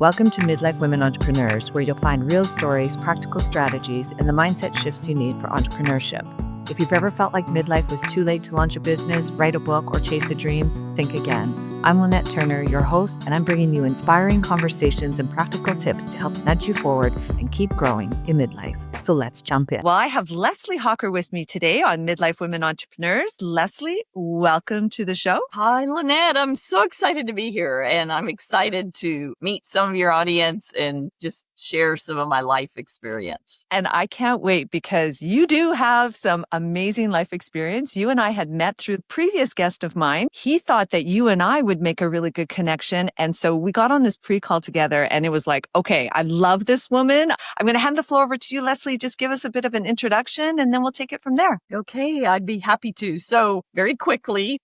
Welcome to Midlife Women Entrepreneurs, where you'll find real stories, practical strategies, and the mindset shifts you need for entrepreneurship. If you've ever felt like midlife was too late to launch a business, write a book, or chase a dream, think again. I'm Lynette Turner, your host, and I'm bringing you inspiring conversations and practical tips to help nudge you forward and keep growing in midlife. So let's jump in. Well, I have Leslie Hocker with me today on Midlife Women Entrepreneurs. Leslie, welcome to the show. Hi, Lynette. I'm so excited to be here, and I'm excited to meet some of your audience and just share some of my life experience. And I can't wait because you do have some amazing life experience. You and I had met through the previous guest of mine. He thought that you and I would make a really good connection. And so we got on this pre-call together and it was like, okay, I love this woman. I'm going to hand the floor over to you, Leslie. Just give us a bit of an introduction and then we'll take it from there. Okay, I'd be happy to. So very quickly,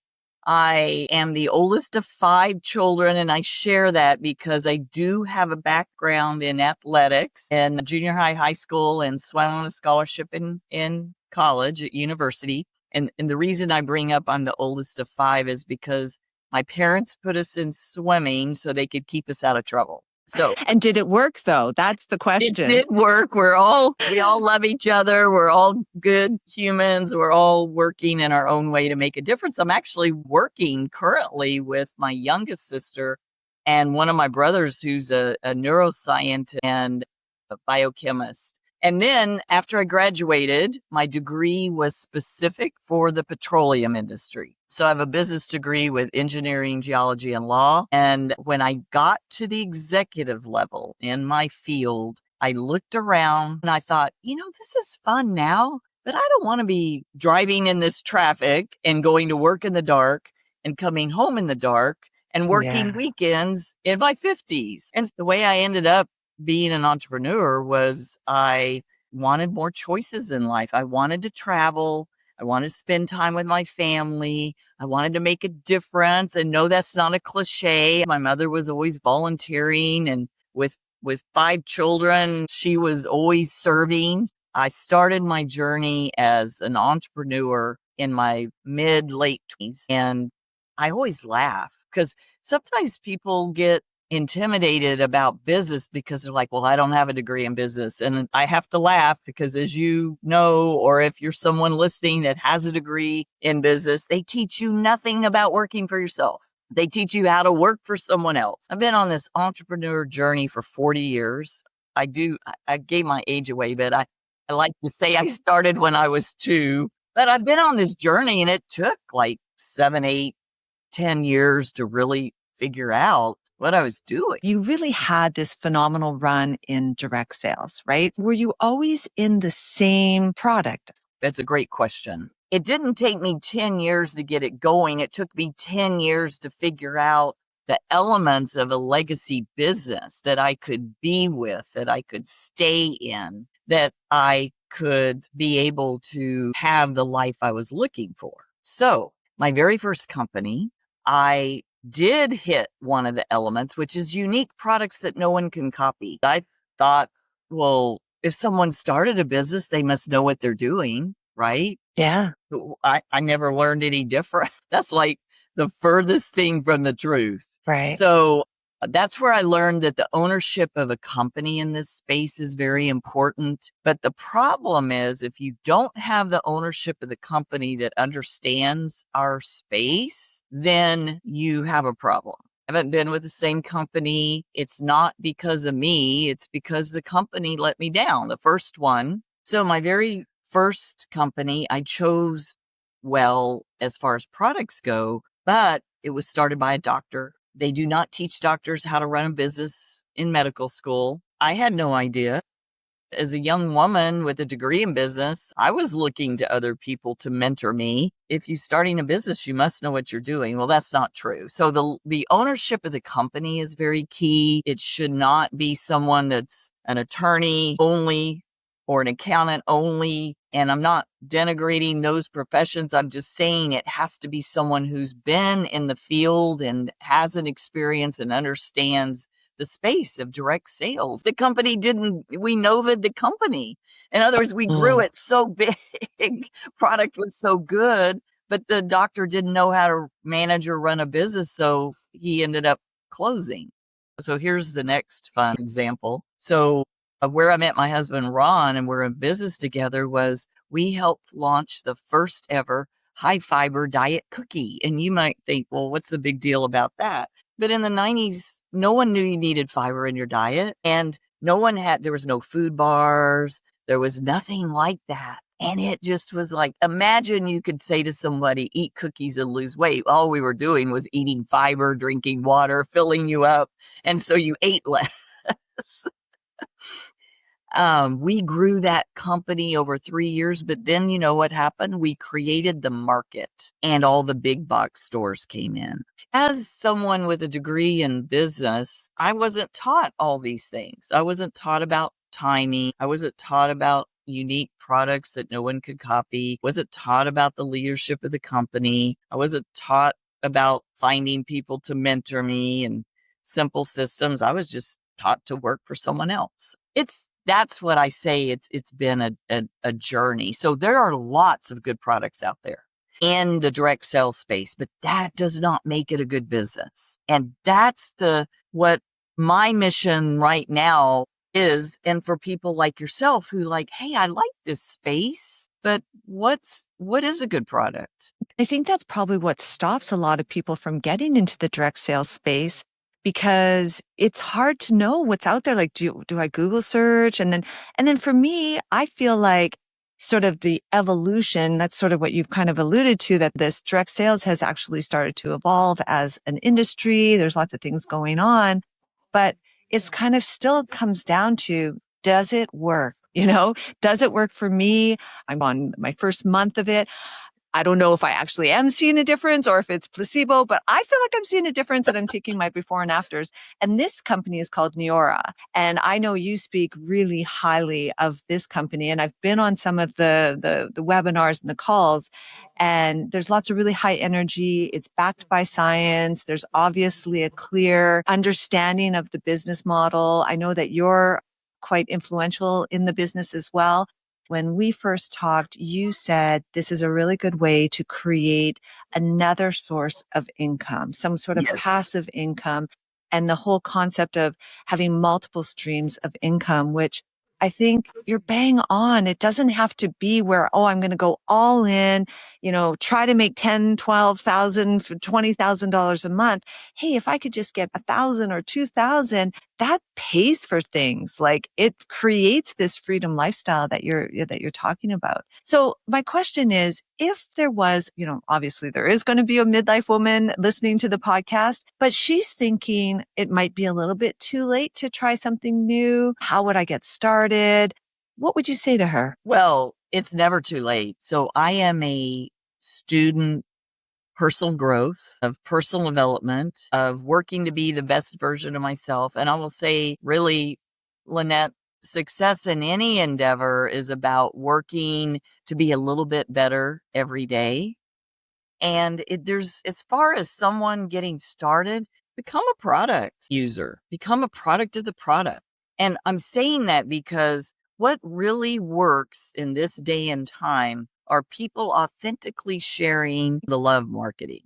I am the oldest of 5 children, and I share that because I do have a background in athletics in junior high, high school, and swam on a scholarship in college at university. And the reason I bring up I'm the oldest of 5 is because my parents put us in swimming so they could keep us out of trouble. So, and did it work though? That's the question. It did work. We all love each other. We're all good humans. We're all working in our own way to make a difference. I'm actually working currently with my youngest sister and one of my brothers who's a neuroscientist and a biochemist. And then after I graduated, my degree was specific for the petroleum industry. So I have a business degree with engineering, geology, and law. And when I got to the executive level in my field, I looked around and I thought, this is fun now, but I don't want to be driving in this traffic and going to work in the dark and coming home in the dark and working weekends in my 50s. And the way I ended up being an entrepreneur was I wanted more choices in life. I wanted to travel. I wanted to spend time with my family. I wanted to make a difference. And no, that's not a cliche. My mother was always volunteering, and with 5 children, she was always serving. I started my journey as an entrepreneur in my late 20s. And I always laugh because sometimes people get intimidated about business because they're like, well, I don't have a degree in business. And I have to laugh because, as you know, or if you're someone listening that has a degree in business, they teach you nothing about working for yourself. They teach you how to work for someone else. I've been on this entrepreneur journey for 40 years. I gave my age away, but I like to say I started when I was 2, but I've been on this journey and it took like 7, 8, 10 years to really figure out what I was doing. You really had this phenomenal run in direct sales, right? Were you always in the same product? That's a great question. It didn't take me 10 years to get it going. It took me 10 years to figure out the elements of a legacy business that I could be with, that I could stay in, that I could be able to have the life I was looking for. So my very first company, I did hit one of the elements, which is unique products that no one can copy. I thought, well, if someone started a business, they must know what they're doing, right? Yeah. I never learned any different. That's like the furthest thing from the truth. Right. So that's where I learned that the ownership of a company in this space is very important. But the problem is, if you don't have the ownership of the company that understands our space, then you have a problem. I haven't been with the same company. It's not because of me. It's because the company let me down, the first one. So my very first company, I chose well as far as products go, but it was started by a doctor. They do not teach doctors how to run a business in medical school. I had no idea. As a young woman with a degree in business, I was looking to other people to mentor me. If you're starting a business, you must know what you're doing. Well, that's not true. So the ownership of the company is very key. It should not be someone that's an attorney only or an accountant only. And I'm not denigrating those professions. I'm just saying it has to be someone who's been in the field and has an experience and understands the space of direct sales. The company we novaed the company. In other words, we grew it so big, product was so good, but the doctor didn't know how to manage or run a business. So he ended up closing. So here's the next fun example. So where I met my husband, Ron, and we're in business together was we helped launch the first ever high fiber diet cookie. And you might think, well, what's the big deal about that? But in the 90s, no one knew you needed fiber in your diet. And there was no food bars. There was nothing like that. And it just was like, imagine you could say to somebody, eat cookies and lose weight. All we were doing was eating fiber, drinking water, filling you up. And so you ate less. We grew that company over 3 years, but then you know what happened? We created the market and all the big box stores came in. As someone with a degree in business, I wasn't taught all these things. I wasn't taught about timing. I wasn't taught about unique products that no one could copy. Wasn't taught about the leadership of the company. I wasn't taught about finding people to mentor me and simple systems. I was just taught to work for someone else. That's what I say. It's been a journey. So there are lots of good products out there in the direct sales space, but that does not make it a good business. And that's what my mission right now is. And for people like yourself who like, hey, I like this space, but what is a good product? I think that's probably what stops a lot of people from getting into the direct sales space, because it's hard to know what's out there. Like, do I Google search? And then for me, I feel like sort of the evolution, that's sort of what you've kind of alluded to, that this direct sales has actually started to evolve as an industry. There's lots of things going on, but it's kind of still comes down to, does it work? Does it work for me? I'm on my first month of it. I don't know if I actually am seeing a difference or if it's placebo, but I feel like I'm seeing a difference, and I'm taking my before and afters. And this company is called Neora. And I know you speak really highly of this company. And I've been on some of the webinars and the calls, and there's lots of really high energy. It's backed by science. There's obviously a clear understanding of the business model. I know that you're quite influential in the business as well. When we first talked, you said this is a really good way to create another source of income, some sort of passive income, and the whole concept of having multiple streams of income, which I think you're bang on. It doesn't have to be where, I'm going to go all in, try to make $10,000, $12,000, $20,000 a month. Hey, if I could just get 1,000 or 2,000, that pays for things. Like, it creates this freedom lifestyle that you're talking about. So my question is, if there was, obviously there is going to be a midlife woman listening to the podcast, but she's thinking it might be a little bit too late to try something new. How would I get started? What would you say to her? Well, it's never too late. So I am a student personal growth, of personal development, of working to be the best version of myself. And I will say, really, Lynette, success in any endeavor is about working to be a little bit better every day. And as far as someone getting started, become a product user, become a product of the product. And I'm saying that because what really works in this day and time are people authentically sharing the love marketing.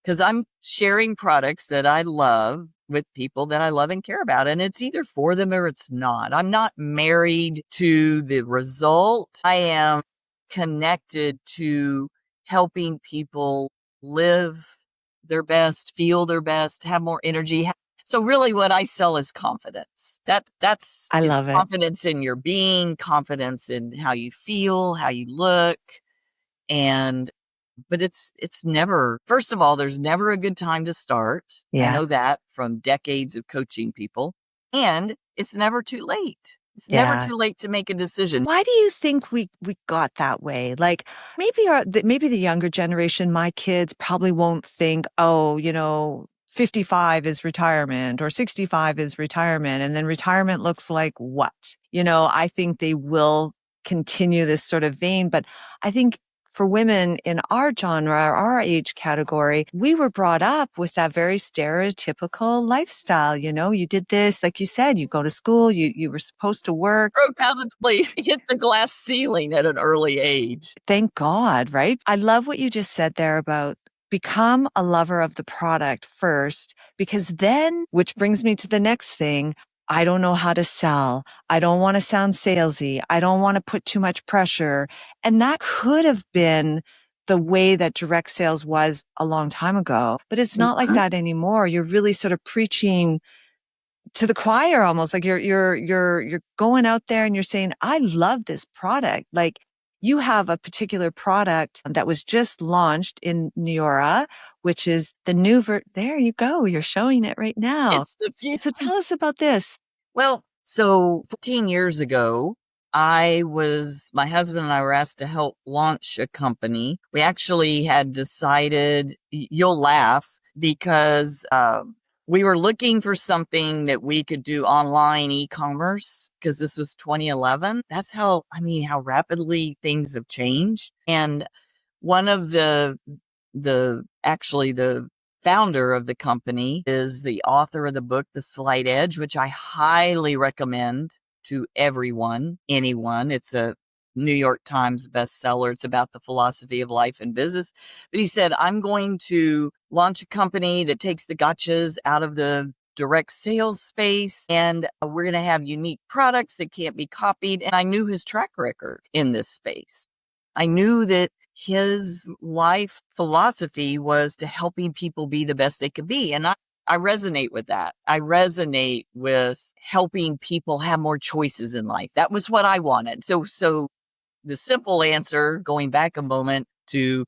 Because I'm sharing products that I love with people that I love and care about. And it's either for them or it's not. I'm not married to the result. I am connected to helping people live their best, feel their best, have more energy. So really what I sell is confidence. I love it. Confidence in your being, confidence in how you feel, how you look. But it's never, first of all, there's never a good time to start. Yeah. I know that from decades of coaching people. And it's never too late. It's never too late to make a decision. Why do you think we got that way? Like, maybe the younger generation, my kids probably won't think, 55 is retirement or 65 is retirement. And then retirement looks like what? I think they will continue this sort of vein. But I think for women in our genre, our age category, we were brought up with that very stereotypical lifestyle. You did this, like you said, you go to school, you were supposed to work. Probably hit the glass ceiling at an early age. Thank God, right? I love what you just said there about become a lover of the product first, because then, which brings me to the next thing, I don't know how to sell. I don't want to sound salesy. I don't want to put too much pressure. And that could have been the way that direct sales was a long time ago, but it's not like that anymore. You're really sort of preaching to the choir almost, like you're going out there and you're saying, I love this product. Like, you have a particular product that was just launched in Neora, which is the new there you go. You're showing it right now. It's the future. So tell us about this. Well, so 15 years ago, my husband and I were asked to help launch a company. We actually had decided, you'll laugh, because we were looking for something that we could do online e-commerce, because this was 2011. That's how rapidly things have changed. And one of the founder of the company is the author of the book, The Slight Edge, which I highly recommend to anyone. It's a New York Times bestseller. It's about the philosophy of life and business. But he said, I'm going to launch a company that takes the gotchas out of the direct sales space, and we're going to have unique products that can't be copied. And I knew his track record in this space. I knew that his life philosophy was to helping people be the best they could be. And I resonate with that. I resonate with helping people have more choices in life. That was what I wanted. So the simple answer, going back a moment to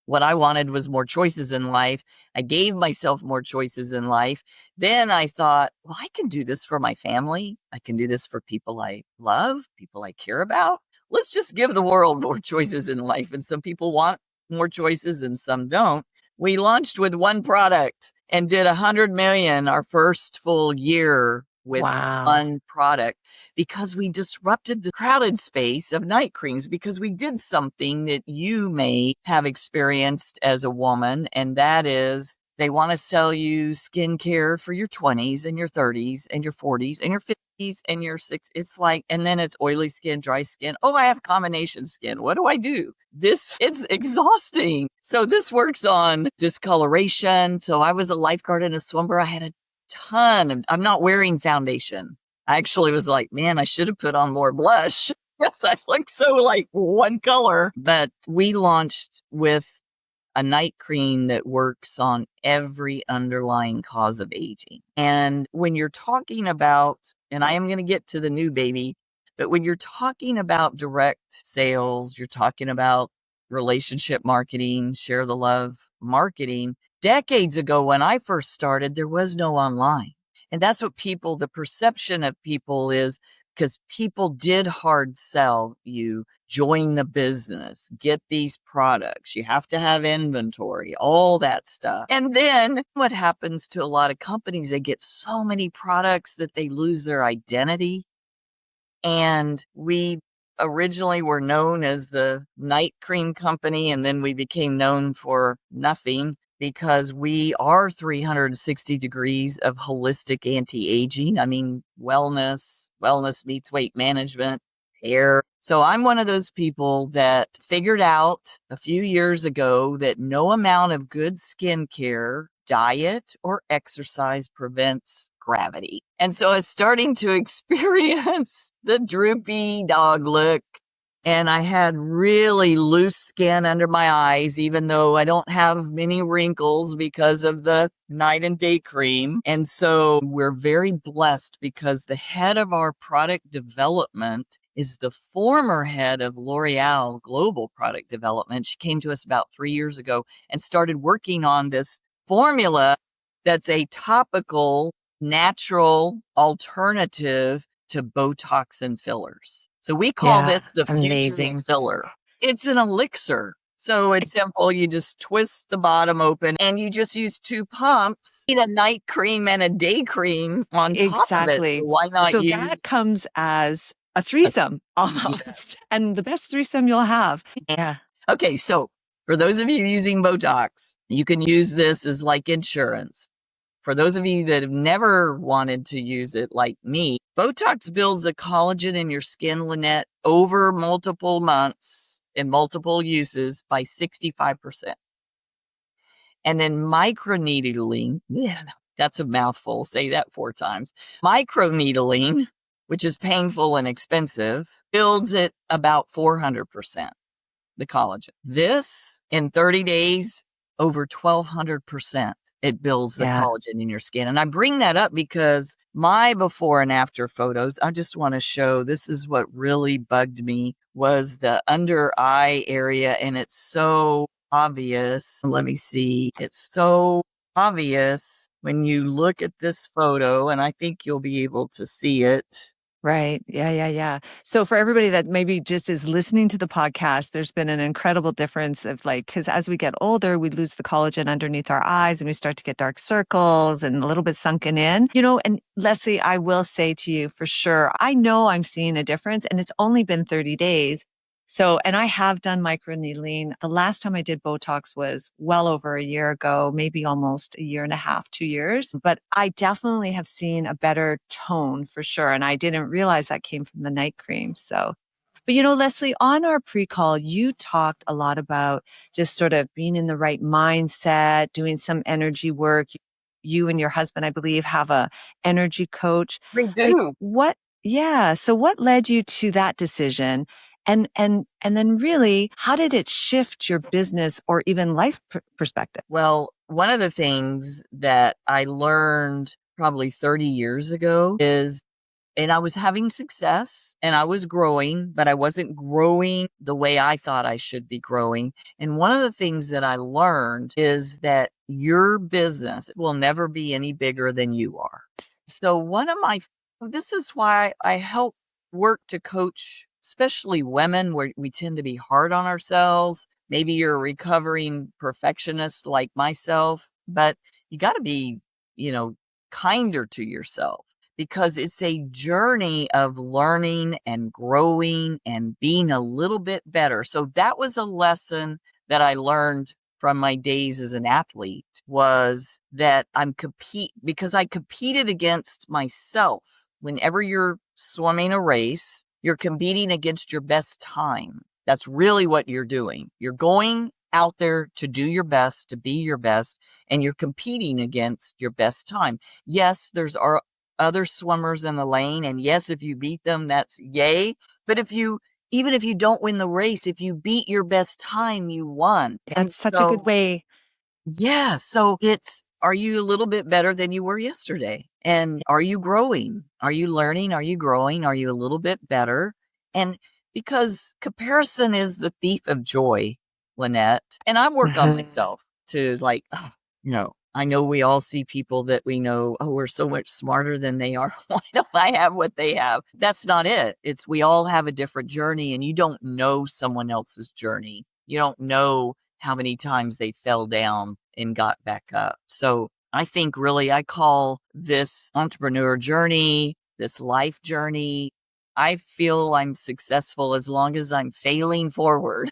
what I wanted, was more choices in life. I gave myself more choices in life. Then I thought, well, I can do this for my family. I can do this for people I love, people I care about. Let's just give the world more choices in life. And some people want more choices and some don't. We launched with one product and did 100 million our first full year with one product, because we disrupted the crowded space of night creams, because we did something that you may have experienced as a woman. And that is, they want to sell you skincare for your 20s and your 30s and your 40s and your 50s and your 60s. It's like, and then it's oily skin, dry skin. Oh, I have combination skin. What do I do? It's exhausting. So this works on discoloration. So I was a lifeguard and a swimmer. I had a ton. I'm not wearing foundation. I actually was like, man, I should have put on more blush. Yes, I look so like one color. But we launched with a night cream that works on every underlying cause of aging. And when you're talking about, and I am going to get to the new baby, but when you're talking about direct sales, you're talking about relationship marketing, share the love marketing. Decades ago, when I first started, there was no online. And that's what the perception of people is, because people did hard sell you, join the business, get these products. You have to have inventory, all that stuff. And then what happens to a lot of companies, they get so many products that they lose their identity. And we originally were known as the night cream company, and then we became known for nothing, because we are 360 degrees of holistic anti-aging. I mean, wellness meets weight management, hair. So I'm one of those people that figured out a few years ago that no amount of good skincare, diet, or exercise prevents gravity. And so I was starting to experience the droopy dog look. And I had really loose skin under my eyes, even though I don't have many wrinkles because of the night and day cream. And so we're very blessed, because the head of our product development is the former head of L'Oreal Global Product Development. She came to us about 3 years ago and started working on this formula that's a topical, natural alternative to Botox and fillers. So we call this the future filler. It's an elixir. So it's simple. You just twist the bottom open and you just use 2 pumps. You need a night cream and a day cream on top of it. So why not use... that comes as a threesome almost. And the best threesome you'll have. Yeah. Okay. So for those of you using Botox, you can use this as like insurance. For those of you that have never wanted to use it like me, Botox builds a collagen in your skin, Lynette, over multiple months and multiple uses by 65%. And then microneedling, yeah, that's a mouthful. Say that 4 times. Microneedling, which is painful and expensive, builds it about 400%, the collagen. This, in 30 days, over 1,200%. It builds the Yeah. collagen in your skin. And I bring that up because my before and after photos, I just want to show this is what really bugged me was the under eye area. And it's so obvious. Let me see. It's so obvious when you look at this photo, and I think you'll be able to see it. Right. Yeah, yeah, yeah. So for everybody that maybe just is listening to the podcast, there's been an incredible difference of like, because as we get older, we lose the collagen underneath our eyes and we start to get dark circles and a little bit sunken in, and Leslie, I will say to you for sure, I know I'm seeing a difference and it's only been 30 days. So, and I have done microneedling. The last time I did Botox was well over a year ago, maybe almost a year and a half, 2 years. But I definitely have seen a better tone for sure. And I didn't realize that came from the night cream. So, but Leslie, on our pre-call, you talked a lot about just sort of being in the right mindset, doing some energy work. You and your husband, I believe, have a energy coach. We Like do. what? Yeah. So what led you to that decision? And then really, how did it shift your business or even life perspective? Well, one of the things that I learned probably 30 years ago is, and I was having success and I was growing, but I wasn't growing the way I thought I should be growing. And one of the things that I learned is that your business will never be any bigger than you are. So this is why I help work to coach, especially women where we tend to be hard on ourselves. Maybe you're a recovering perfectionist like myself, but you got to be, kinder to yourself because it's a journey of learning and growing and being a little bit better. So that was a lesson that I learned from my days as an athlete was that because I competed against myself. Whenever you're swimming a race, you're competing against your best time. That's really what you're doing. You're going out there to do your best, to be your best, and you're competing against your best time. Yes, there's other swimmers in the lane, and yes, if you beat them, that's yay. But even if you don't win the race, if you beat your best time, you won. That's such a good way. Yeah. So are you a little bit better than you were yesterday? And are you growing? Are you learning? Are you growing? Are you a little bit better? And because comparison is the thief of joy, Lynette. And I work on myself to I know we all see people that we know, oh, we're so much smarter than they are. Why don't I have what they have? That's not it. It's we all have a different journey and you don't know someone else's journey. You don't know how many times they fell down and got back up. So I think really I call this entrepreneur journey, this life journey. I feel I'm successful as long as I'm failing forward.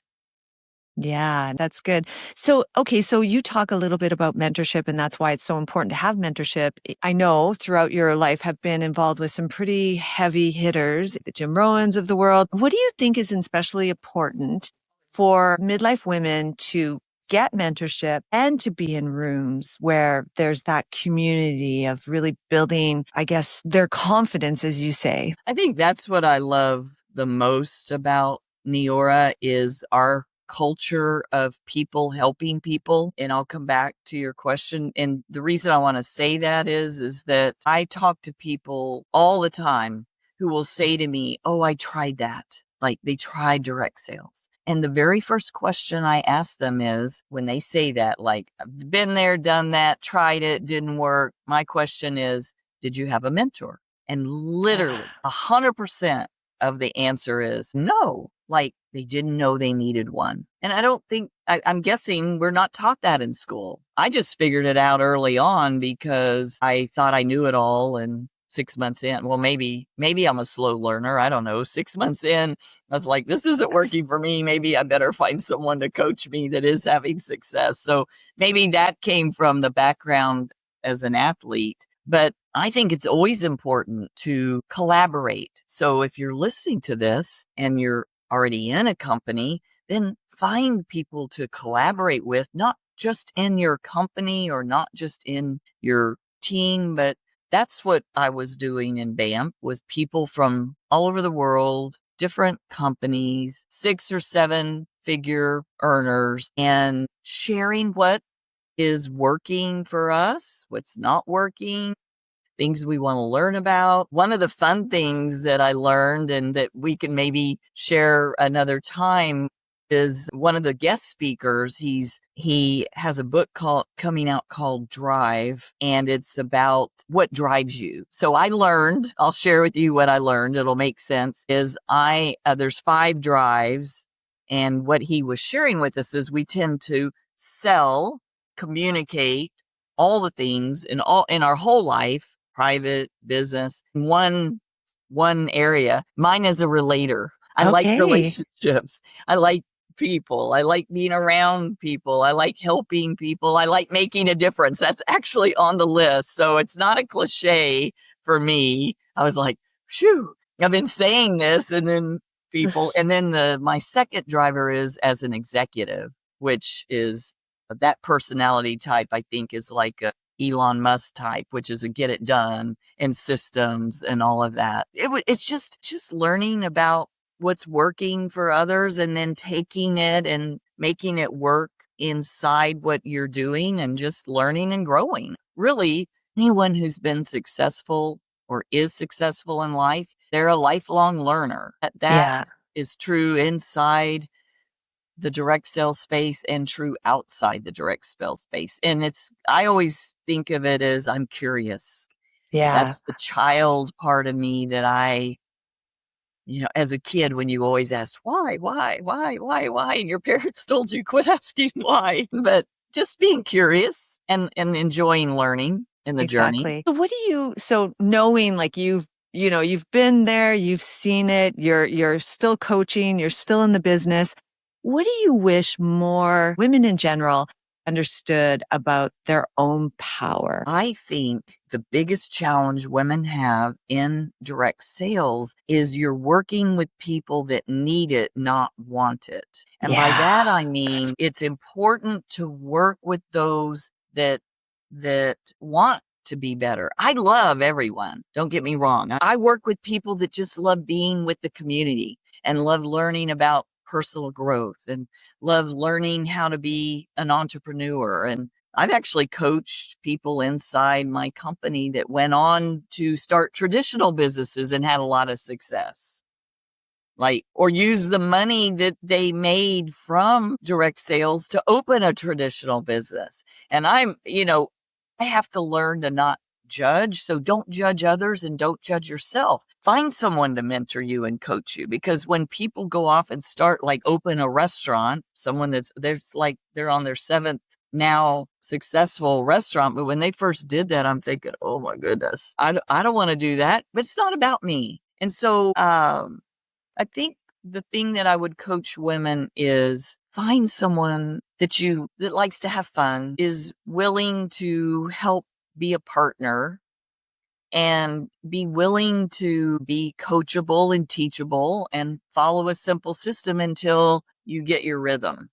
Yeah, that's good. So, okay, so you talk a little bit about mentorship, and that's why it's so important to have mentorship. I know throughout your life have been involved with some pretty heavy hitters, the Jim Rowans of the world. What do you think is especially important for midlife women to get mentorship and to be in rooms where there's that community of really building, I guess, their confidence, as you say? I think that's what I love the most about Neora is our culture of people helping people. And I'll come back to your question. And the reason I want to say that is that I talk to people all the time who will say to me, oh, I tried that. Like they tried direct sales. And the very first question I ask them is when they say that, like, I've been there, done that, tried it, didn't work. My question is, did you have a mentor? And literally 100% of the answer is no. Like they didn't know they needed one. And I don't think, I'm guessing we're not taught that in school. I just figured it out early on because I thought I knew it all. And 6 months in, well, maybe I'm a slow learner. I don't know. 6 months in, I was like, this isn't working for me. Maybe I better find someone to coach me that is having success. So maybe that came from the background as an athlete. But I think it's always important to collaborate. So if you're listening to this and you're already in a company, then find people to collaborate with, not just in your company or not just in your team, but that's what I was doing in BAMP, was people from all over the world, different companies, 6 or 7 figure earners, and sharing what is working for us, what's not working, things we want to learn about. One of the fun things that I learned and that we can maybe share another time is one of the guest speakers. He has a book coming out called Drive, and it's about what drives you. So I'll share with you what I learned. It'll make sense. There's 5 drives, and what he was sharing with us is we tend to sell, communicate, all the things in our whole life, private, business, one area. Mine is a relator. I like Okay. relationships. I like people. I like being around people. I like helping people. I like making a difference. That's actually on the list. So it's not a cliche for me. I was like, phew, I've been saying this, and then my second driver is as an executive, which is that personality type. I think is like a Elon Musk type, which is a get it done and systems and all of that. It's just learning about what's working for others and then taking it and making it work inside what you're doing and just learning and growing. Really, anyone who's been successful or is successful in life, they're a lifelong learner. That Yeah. is true inside the direct sales space and true outside the direct sales space. And I always think of it as I'm curious. Yeah. That's the child part of me that as a kid, when you always asked, why? And your parents told you, quit asking why. But just being curious and enjoying learning in the journey. Exactly. So knowing like you've been there, you've seen it, you're still coaching, you're still in the business. What do you wish more women in general understood about their own power? I think the biggest challenge women have in direct sales is you're working with people that need it, not want it. And by that, I mean, it's important to work with those that want to be better. I love everyone. Don't get me wrong. I work with people that just love being with the community and love learning about personal growth and love learning how to be an entrepreneur. And I've actually coached people inside my company that went on to start traditional businesses and had a lot of success. Or use the money that they made from direct sales to open a traditional business. And I have to learn to not judge. So don't judge others and don't judge yourself. Find someone to mentor you and coach you, because when people go off and start open a restaurant, someone they're on their 7th now successful restaurant. But when they first did that, I'm thinking, oh my goodness, I don't want to do that, but it's not about me. And so, I think the thing that I would coach women is find someone that likes to have fun, is willing to help be a partner, and be willing to be coachable and teachable and follow a simple system until you get your rhythm.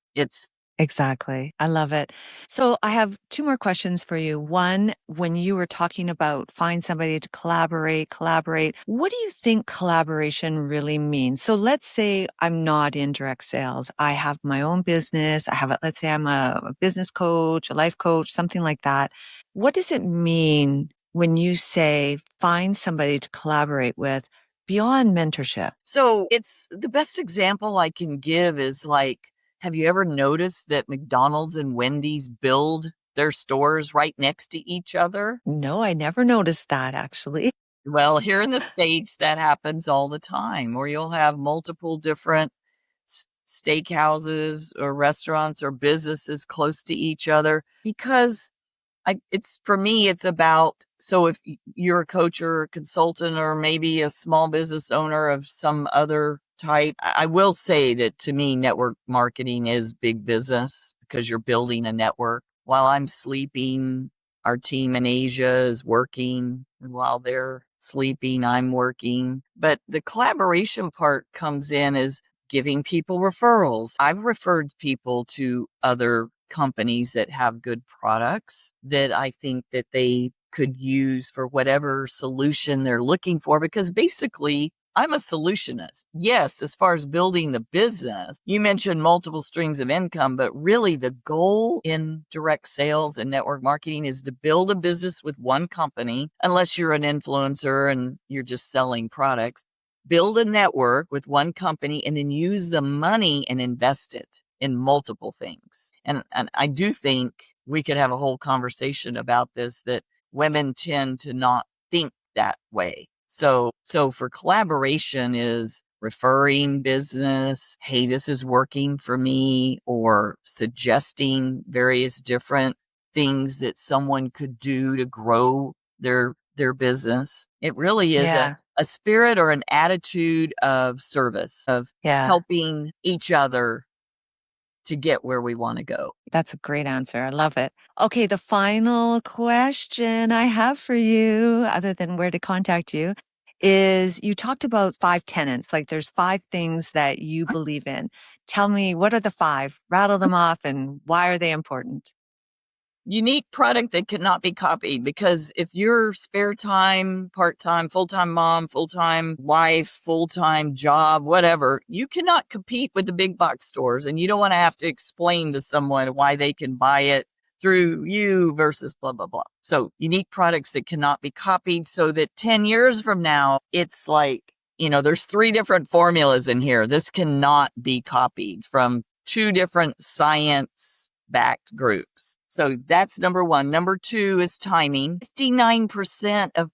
Exactly. I love it. So I have 2 more questions for you. One, when you were talking about find somebody to collaborate, what do you think collaboration really means? So let's say I'm not in direct sales. I have my own business. Let's say I'm a business coach, a life coach, something like that. What does it mean when you say find somebody to collaborate with beyond mentorship? So it's the best example I can give is have you ever noticed that McDonald's and Wendy's build their stores right next to each other? No, I never noticed that actually. Well, here in the States, that happens all the time, where you'll have multiple different steakhouses or restaurants or businesses close to each other, because for me, it's about, so if you're a coach or a consultant or maybe a small business owner of some other type, I will say that to me, network marketing is big business, because you're building a network. While I'm sleeping, our team in Asia is working. And while they're sleeping, I'm working. But the collaboration part comes in as giving people referrals. I've referred people to other companies that have good products that I think that they could use for whatever solution they're looking for, because basically I'm a solutionist. Yes, as far as building the business, you mentioned multiple streams of income, but really the goal in direct sales and network marketing is to build a business with one company, unless you're an influencer and you're just selling products. Build a network with one company and then use the money and invest it in multiple things. And I do think we could have a whole conversation about this, that women tend to not think that way. So for collaboration is referring business, hey, this is working for me, or suggesting various different things that someone could do to grow their business. It really is Yeah. a spirit or an attitude of service, of Yeah. helping each other to get where we want to go. That's a great answer. I love it. Okay, the final question I have for you, other than where to contact you, is you talked about 5 tenets. Like there's 5 things that you believe in. Tell me, what are the 5? Rattle them off, and why are they important? Unique product that cannot be copied, because if you're spare time, part-time, full-time mom, full-time wife, full-time job, whatever, you cannot compete with the big box stores, and you don't want to have to explain to someone why they can buy it through you versus blah, blah, blah. So unique products that cannot be copied, so that 10 years from now, it's like, there's 3 different formulas in here. This cannot be copied from 2 different science-backed groups. So that's number 1. Number 2 is timing. 59% of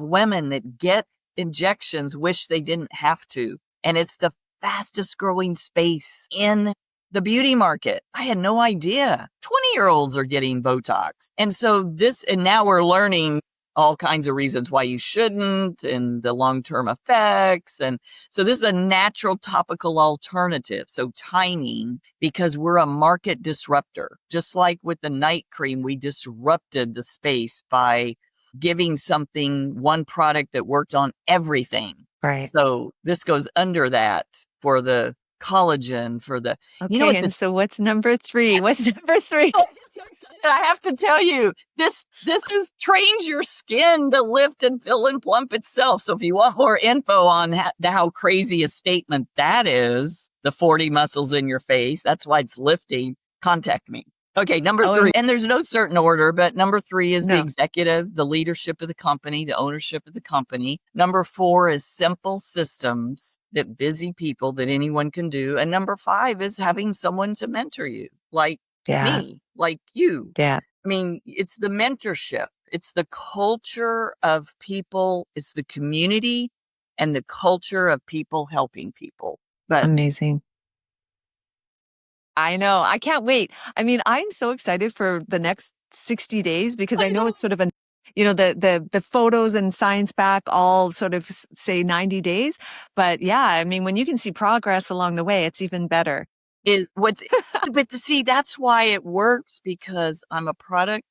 women that get injections wish they didn't have to. And it's the fastest growing space in the beauty market. I had no idea. 20-year-olds are getting Botox. And so now we're learning all kinds of reasons why you shouldn't, and the long-term effects. And so this is a natural topical alternative. So timing, because we're a market disruptor. Just like with the night cream, we disrupted the space by giving one product that worked on everything. Right. So this goes under that for the collagen, for the, Okay, and so what's number 3? What's number 3? I have to tell you, this is trains your skin to lift and fill and plump itself. So if you want more info on how crazy a statement that is, the 40 muscles in your face, that's why it's lifting, contact me. Okay, number 3, and there's no certain order, but number 3 is the executive, the leadership of the company, the ownership of the company. Number 4 is simple systems that busy people that anyone can do. And number 5 is having someone to mentor you, like me, like you. Yeah. I mean, it's the mentorship. It's the culture of people. It's the community and the culture of people helping people. But amazing. I know. I can't wait. I mean, I'm so excited for the next 60 days, because I know it's sort of the photos and science back all sort of say 90 days. But yeah, I mean, when you can see progress along the way, it's even better. But see, that's why it works, because I'm a product.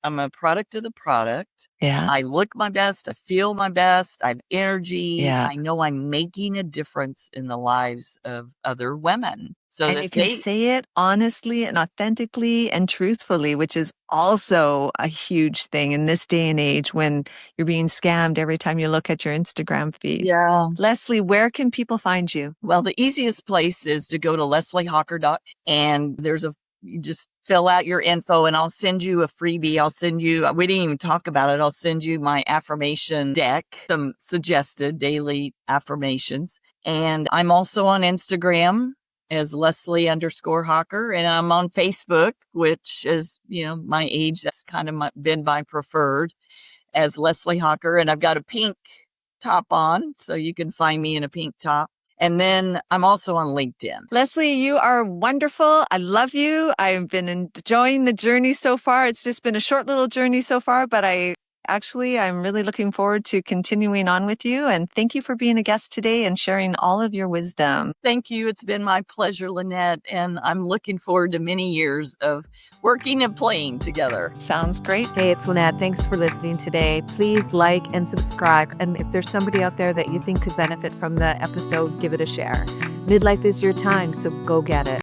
I'm a product of the product. Yeah. I look my best. I feel my best. I have energy. Yeah. I know I'm making a difference in the lives of other women. So and that you can say it honestly and authentically and truthfully, which is also a huge thing in this day and age when you're being scammed every time you look at your Instagram feed. Yeah. Leslie, where can people find you? Well, the easiest place is to go to lesliehocker.com, and you just fill out your info, and I'll send you a freebie. We didn't even talk about it. I'll send you my affirmation deck, some suggested daily affirmations. And I'm also on Instagram as Leslie_Hocker. And I'm on Facebook, which is, my age, that's kind of been my preferred, as Leslie Hocker. And I've got a pink top on, so you can find me in a pink top. And then I'm also on LinkedIn. Leslie, you are wonderful. I love you. I've been enjoying the journey so far. It's just been a short little journey so far, but I'm really looking forward to continuing on with you. And thank you for being a guest today and sharing all of your wisdom. Thank you. It's been my pleasure, Lynette. And I'm looking forward to many years of working and playing together. Sounds great. Hey, it's Lynette. Thanks for listening today. Please like and subscribe. And if there's somebody out there that you think could benefit from the episode, give it a share. Midlife is your time, so go get it.